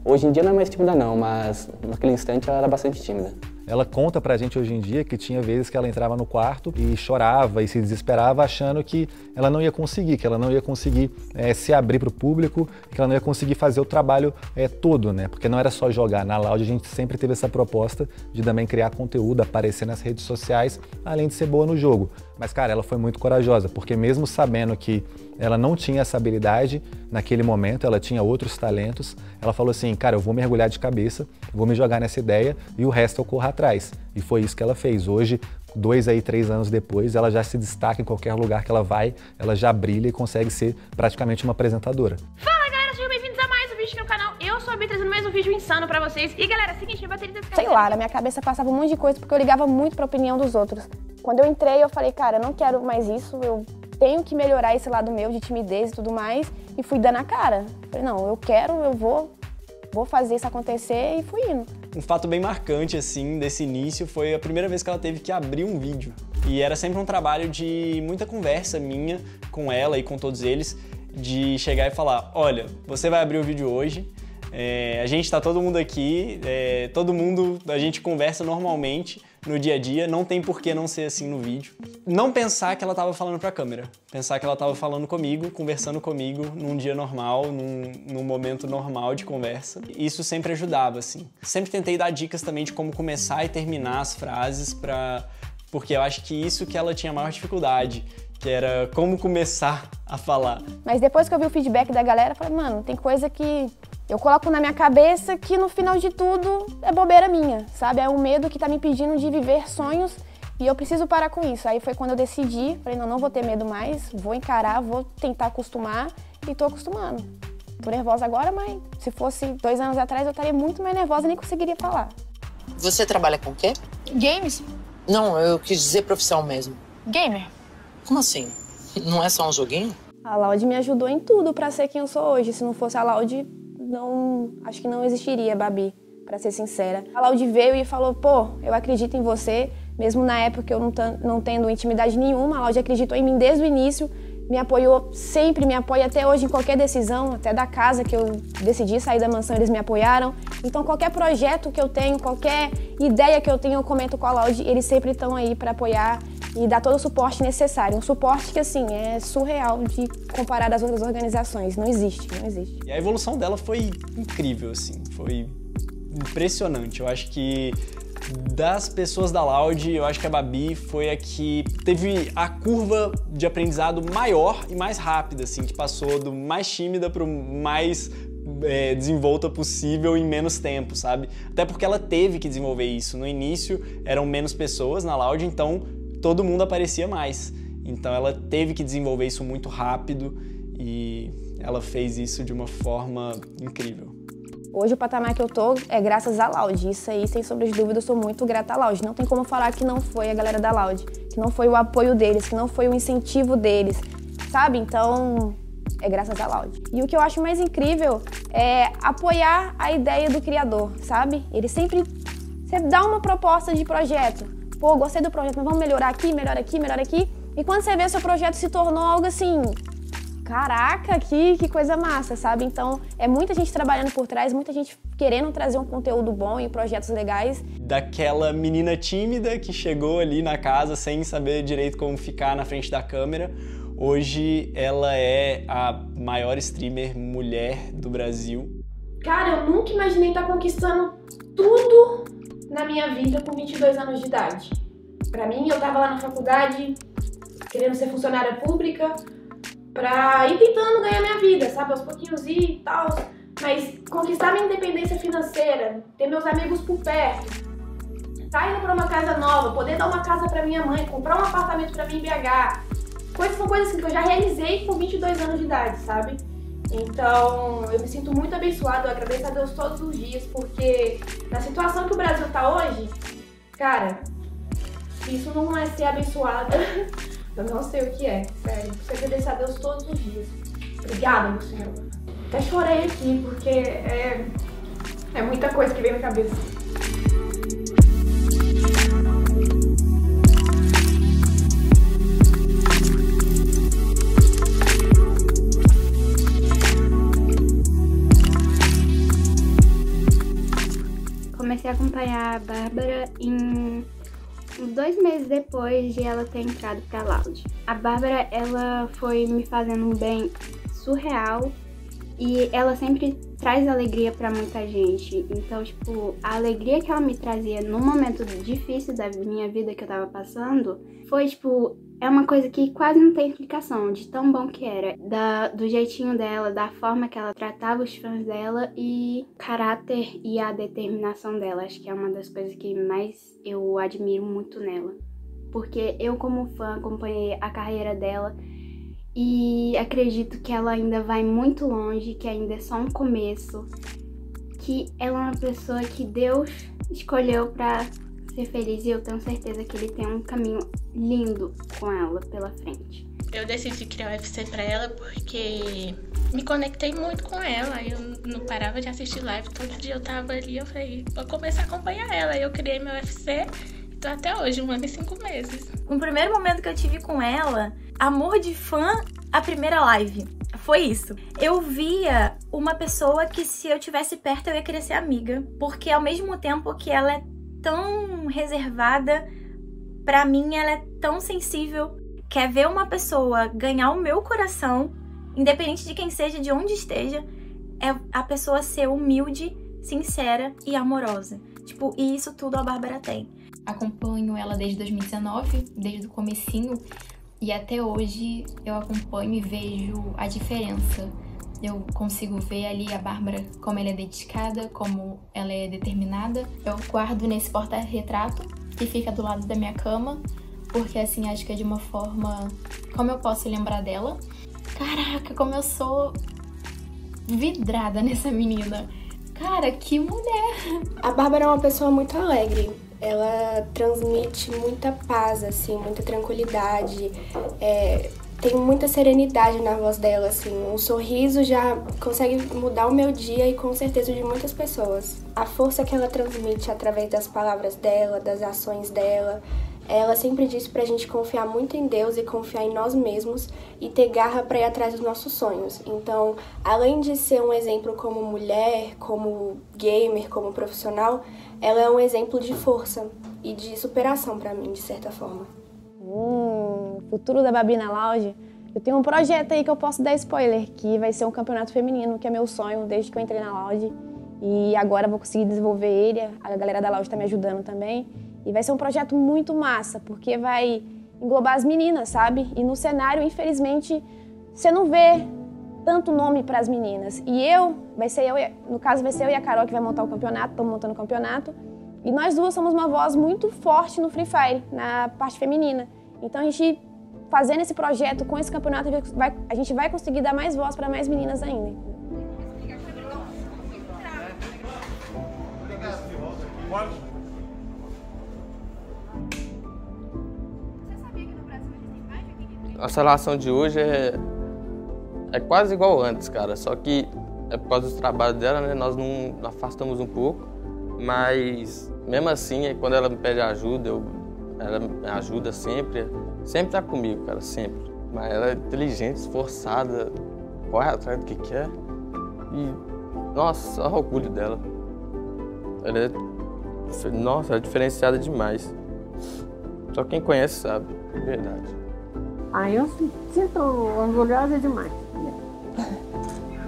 Hoje em dia não é mais tímida não, mas naquele instante ela era bastante tímida. Ela conta pra gente hoje em dia que tinha vezes que ela entrava no quarto e chorava e se desesperava achando que ela não ia conseguir, se abrir para o público, que ela não ia conseguir fazer o trabalho todo, né? Porque não era só jogar. Na Laude a gente sempre teve essa proposta de também criar conteúdo, aparecer nas redes sociais, além de ser boa no jogo. Mas, cara, ela foi muito corajosa, porque mesmo sabendo que ela não tinha essa habilidade naquele momento, ela tinha outros talentos, ela falou assim, cara, eu vou mergulhar de cabeça, vou me jogar nessa ideia e o resto eu corro atrás. E foi isso que ela fez. Hoje, 3 anos depois, ela já se destaca em qualquer lugar que ela vai, ela já brilha e consegue ser praticamente uma apresentadora. Fala, galera, sejam bem-vindos a mais um vídeo aqui no canal. Eu sou a Bia, trazendo mais um vídeo insano pra vocês. E, galera, é o seguinte, minha bateria tá ficando... Sei lá, na minha cabeça passava um monte de coisa porque eu ligava muito pra opinião dos outros. Quando eu entrei, eu falei, cara, eu não quero mais isso, eu tenho que melhorar esse lado meu de timidez e tudo mais. E fui dando a cara. Falei, não, eu vou fazer isso acontecer e fui indo. Um fato bem marcante, assim, desse início foi a primeira vez que ela teve que abrir um vídeo. E era sempre um trabalho de muita conversa minha com ela e com todos eles, de chegar e falar, olha, você vai abrir o vídeo hoje, a gente tá todo mundo aqui, a gente conversa normalmente no dia a dia, não tem por que não ser assim no vídeo. Não pensar que ela tava falando pra câmera, pensar que ela tava falando comigo, conversando comigo num dia normal, num momento normal de conversa. Isso sempre ajudava, assim. Sempre tentei dar dicas também de como começar e terminar as frases, porque eu acho que isso que ela tinha maior dificuldade, que era como começar a falar. Mas depois que eu vi o feedback da galera, eu falei, mano, tem coisa que eu coloco na minha cabeça que no final de tudo é bobeira minha, sabe? É um medo que tá me impedindo de viver sonhos E eu preciso parar com isso. Aí foi quando eu decidi, falei, não vou ter medo mais, vou encarar, vou tentar acostumar e tô acostumando. Tô nervosa agora, mas se fosse 2 anos atrás eu estaria muito mais nervosa e nem conseguiria falar. Você trabalha com o quê? Games? Não, eu quis dizer profissão mesmo. Gamer. Como assim? Não é só um joguinho? A Laude me ajudou em tudo pra ser quem eu sou hoje. Se não fosse a Laude, acho que não existiria Babi, pra ser sincera. A Laude veio e falou, pô, eu acredito em você, mesmo na época eu não tendo intimidade nenhuma, a Laude acreditou em mim desde o início, me apoiou sempre, me apoia até hoje em qualquer decisão, até da casa que eu decidi sair da mansão, eles me apoiaram. Então qualquer projeto que eu tenho, qualquer ideia que eu tenho, eu comento com a Laude, eles sempre estão aí para apoiar e dar todo o suporte necessário. Um suporte que, assim, é surreal de comparar das outras organizações. Não existe. E a evolução dela foi incrível, assim, foi impressionante. Eu acho que das pessoas da Laude, eu acho que a Babi foi a que teve a curva de aprendizado maior e mais rápida, assim, que passou do mais tímida para o mais desenvolta possível em menos tempo, sabe? Até porque ela teve que desenvolver isso. No início eram menos pessoas na Laude, então todo mundo aparecia mais. Então ela teve que desenvolver isso muito rápido e ela fez isso de uma forma incrível. Hoje o patamar que eu tô é graças à Laude. Isso aí, sem sombra de dúvida, eu sou muito grata à Laude. Não tem como falar que não foi a galera da Laude, que não foi o apoio deles, que não foi o incentivo deles, sabe? Então, é graças à Laude. E o que eu acho mais incrível é apoiar a ideia do criador, sabe? Ele sempre... Você dá uma proposta de projeto. Pô, gostei do projeto, mas vamos melhorar aqui, melhor aqui, melhor aqui. E quando você vê, seu projeto se tornou algo assim... Caraca, que coisa massa, sabe? Então, é muita gente trabalhando por trás, muita gente querendo trazer um conteúdo bom e projetos legais. Daquela menina tímida que chegou ali na casa sem saber direito como ficar na frente da câmera, hoje ela é a maior streamer mulher do Brasil. Cara, eu nunca imaginei estar conquistando tudo na minha vida com 22 anos de idade. Pra mim, eu tava lá na faculdade, querendo ser funcionária pública, pra ir tentando ganhar minha vida, sabe? Aos pouquinhos e tal. Mas conquistar minha independência financeira, ter meus amigos por perto, tá indo pra uma casa nova, poder dar uma casa pra minha mãe, comprar um apartamento pra mim em BH. São coisas assim que eu já realizei com 22 anos de idade, sabe? Então, eu me sinto muito abençoada, eu agradeço a Deus todos os dias, porque na situação que o Brasil tá hoje, cara, isso não é ser abençoada. Eu não sei o que é, sério. Preciso agradecer a Deus todos os dias. Obrigada, meu Senhor. Até chorei aqui, porque é muita coisa que vem na cabeça. Comecei a acompanhar a Bárbara em 2 meses depois de ela ter entrado pra Laude. A Bárbara, ela foi me fazendo um bem surreal e ela sempre traz alegria pra muita gente. Então, tipo, a alegria que ela me trazia no momento difícil da minha vida que eu tava passando foi, tipo, é uma coisa que quase não tem explicação de tão bom que era. Do jeitinho dela, da forma que ela tratava os fãs dela e o caráter e a determinação dela. Acho que é uma das coisas que mais eu admiro muito nela. Porque eu, como fã, acompanhei a carreira dela e acredito que ela ainda vai muito longe, que ainda é só um começo. Que ela é uma pessoa que Deus escolheu pra ser feliz e eu tenho certeza que ele tem um caminho lindo com ela pela frente. Eu decidi criar o UFC pra ela porque me conectei muito com ela. Eu não parava de assistir live, todo dia eu tava ali, eu falei, vou começar a acompanhar ela. Eu criei meu UFC e tô até hoje, 1 ano e 5 meses. O primeiro momento que eu tive com ela, amor de fã, a primeira live. Foi isso. Eu via uma pessoa que se eu tivesse perto eu ia querer ser amiga. Porque ao mesmo tempo que ela é tão reservada, pra mim ela é tão sensível. Quer ver uma pessoa ganhar o meu coração, independente de quem seja, de onde esteja, é a pessoa ser humilde, sincera e amorosa. Tipo, e isso tudo a Bárbara tem. Acompanho ela desde 2019, desde o comecinho, e até hoje eu acompanho e vejo a diferença. Eu consigo ver ali a Bárbara como ela é dedicada, como ela é determinada. Eu guardo nesse porta-retrato que fica do lado da minha cama, porque assim, acho que é de uma forma como eu posso lembrar dela. Caraca, como eu sou vidrada nessa menina. Cara, que mulher! A Bárbara é uma pessoa muito alegre. Ela transmite muita paz, assim, muita tranquilidade. Tem muita serenidade na voz dela, assim. Um sorriso já consegue mudar o meu dia e com certeza de muitas pessoas. A força que ela transmite através das palavras dela, das ações dela. Ela sempre disse pra gente confiar muito em Deus e confiar em nós mesmos e ter garra pra ir atrás dos nossos sonhos. Então, além de ser um exemplo como mulher, como gamer, como profissional, ela é um exemplo de força e de superação pra mim, de certa forma. Futuro da Babi na Lounge, eu tenho um projeto aí que eu posso dar spoiler, que vai ser um campeonato feminino, que é meu sonho desde que eu entrei na Lounge. E agora eu vou conseguir desenvolver ele, a galera da Lounge tá me ajudando também. E vai ser um projeto muito massa, porque vai englobar as meninas, sabe? E no cenário, infelizmente, você não vê tanto nome para as meninas. E no caso vai ser eu e a Carol que vai montar o campeonato, estamos montando o campeonato. E nós duas somos uma voz muito forte no Free Fire, na parte feminina. Então a gente, fazendo esse projeto com esse campeonato, a gente vai conseguir dar mais voz para mais meninas ainda. Nossa relação de hoje é quase igual antes, cara. Só que é por causa do trabalho dela, né? Nós não afastamos um pouco. Mas mesmo assim, quando ela me pede ajuda, ela me ajuda sempre. Sempre tá comigo, cara, sempre. Mas ela é inteligente, esforçada, corre atrás do que quer. E, nossa, olha o orgulho dela. Ela é diferenciada demais. Só quem conhece sabe, é verdade. Eu sinto orgulhosa demais.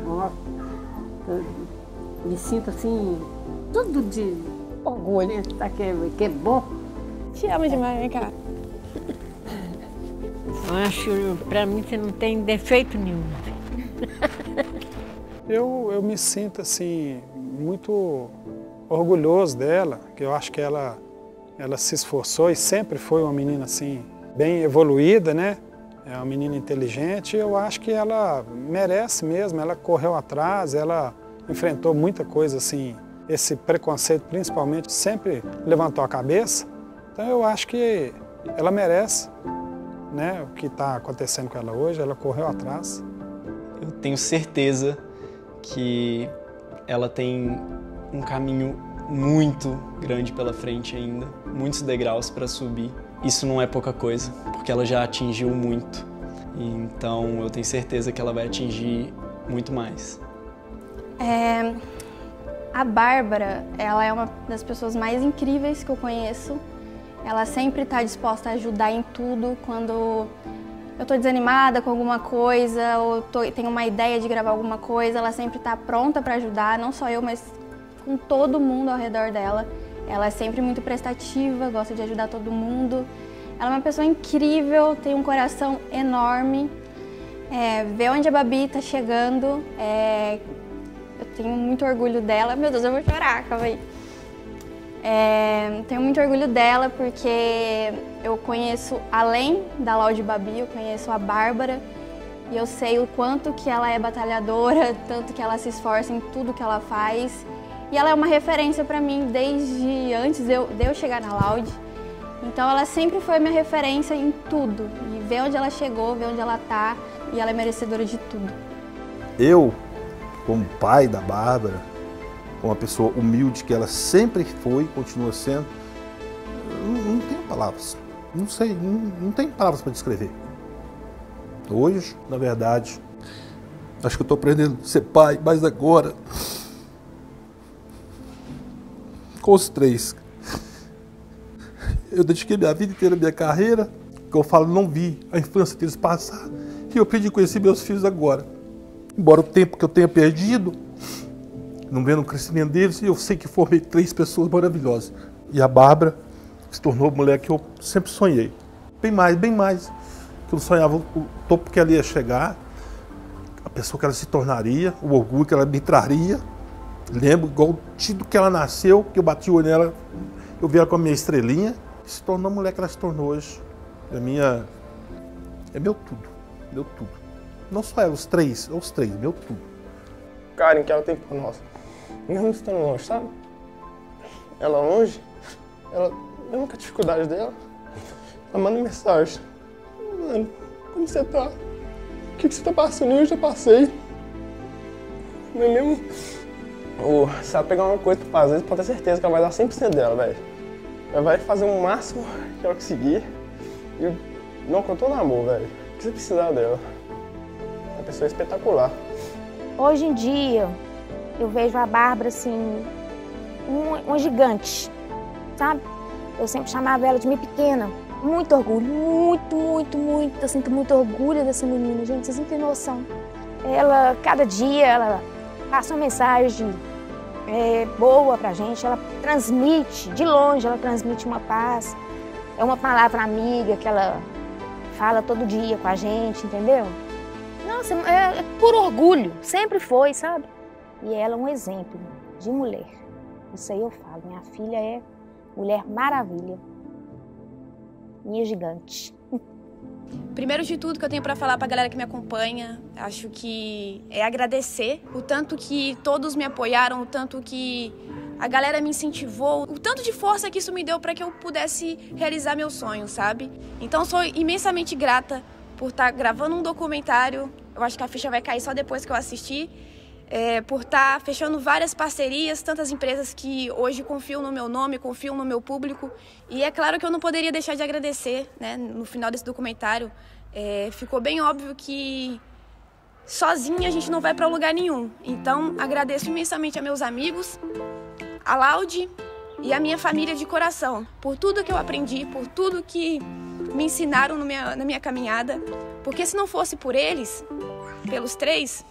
Nossa, me sinto assim, tudo de orgulho, tá, que é bom. Te amo demais, vem cá. Eu acho, pra mim, você não tem defeito nenhum. Eu me sinto, assim, muito orgulhoso dela, que eu acho que ela se esforçou e sempre foi uma menina, assim, bem evoluída, né? É uma menina inteligente e eu acho que ela merece mesmo, ela correu atrás, ela enfrentou muita coisa assim, esse preconceito principalmente sempre levantou a cabeça, então eu acho que ela merece, né, o que está acontecendo com ela hoje, ela correu atrás. Eu tenho certeza que ela tem um caminho muito grande pela frente ainda, muitos degraus para subir. Isso não é pouca coisa, porque ela já atingiu muito. Então eu tenho certeza que ela vai atingir muito mais. A Bárbara, ela é uma das pessoas mais incríveis que eu conheço. Ela sempre está disposta a ajudar em tudo. Quando eu estou desanimada com alguma coisa ou tenho uma ideia de gravar alguma coisa, ela sempre está pronta para ajudar, não só eu, mas com todo mundo ao redor dela. Ela é sempre muito prestativa, gosta de ajudar todo mundo. Ela é uma pessoa incrível, tem um coração enorme. Ver onde a Babi está chegando, eu tenho muito orgulho dela. Meu Deus, eu vou chorar, calma aí. Tenho muito orgulho dela porque eu conheço, além da Loud Babi, eu conheço a Bárbara. E eu sei o quanto que ela é batalhadora, tanto que ela se esforça em tudo que ela faz. E ela é uma referência para mim desde antes de eu chegar na Loud. Então ela sempre foi minha referência em tudo. E ver onde ela chegou, ver onde ela tá. E ela é merecedora de tudo. Eu, como pai da Bárbara, como uma pessoa humilde que ela sempre foi e continua sendo, não tenho palavras. Não sei, não tenho palavras para descrever. Hoje, na verdade, acho que eu estou aprendendo a ser pai, mas agora, com os três, eu dediquei minha vida inteira, minha carreira, que eu falo, não vi a infância deles passar, e eu aprendi a conhecer meus filhos agora. Embora o tempo que eu tenha perdido, não vendo o crescimento deles, eu sei que formei 3 pessoas maravilhosas. E a Bárbara se tornou a mulher que eu sempre sonhei. Bem mais que eu sonhava, o topo que ela ia chegar, a pessoa que ela se tornaria, o orgulho que ela me traria. Lembro, igual o título que ela nasceu, que eu bati o olho nela, eu vi ela com a minha estrelinha, se tornou a mulher que ela se tornou hoje. É meu tudo. Meu tudo. Não só ela, os três, meu tudo. O carinho que ela tem por nós. Mesmo estando longe, sabe? Ela longe, mesmo com a dificuldade dela, ela manda mensagem. Mano, como você tá? O que você tá passando? Eu já passei. Não é mesmo? Se ela pegar uma coisa pra fazer, você pode ter certeza que ela vai dar 100% dela, velho. Ela vai fazer o máximo que ela conseguir. E não, com todo amor, velho. O que você precisar dela? É uma pessoa espetacular. Hoje em dia, eu vejo a Bárbara, assim, uma gigante, sabe? Eu sempre chamava ela de minha pequena. Muito orgulho, muito. Eu sinto muito orgulho dessa menina, gente, vocês não têm noção. Ela, cada dia, ela passa uma mensagem boa pra gente, ela transmite, de longe, ela transmite uma paz. É uma palavra amiga que ela fala todo dia com a gente, entendeu? Nossa, é por orgulho, sempre foi, sabe? E ela é um exemplo de mulher. Isso aí eu falo, minha filha é mulher maravilha. Minha gigante. Primeiro de tudo que eu tenho para falar para a galera que me acompanha, acho que é agradecer o tanto que todos me apoiaram, o tanto que a galera me incentivou, o tanto de força que isso me deu para que eu pudesse realizar meus sonhos, sabe? Então sou imensamente grata por estar gravando um documentário. Eu acho que a ficha vai cair só depois que eu assistir. Por estar fechando várias parcerias, tantas empresas que hoje confiam no meu nome, confiam no meu público. E é claro que eu não poderia deixar de agradecer, né? No final desse documentário, ficou bem óbvio que sozinha a gente não vai para lugar nenhum. Então, agradeço imensamente a meus amigos, a Laude e a minha família de coração, por tudo que eu aprendi, por tudo que me ensinaram na minha caminhada. Porque se não fosse por eles, pelos três,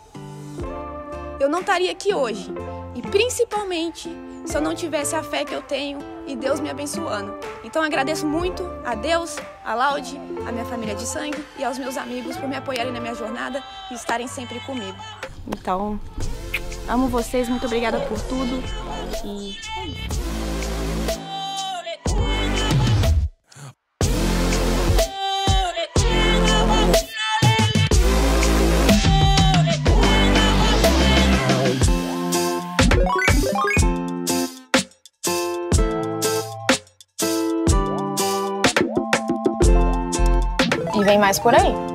eu não estaria aqui hoje. E principalmente se eu não tivesse a fé que eu tenho e Deus me abençoando. Então agradeço muito a Deus, a Laude, a minha família de sangue e aos meus amigos por me apoiarem na minha jornada e estarem sempre comigo. Então, amo vocês, muito obrigada por tudo. E é isso. E vem mais por aí.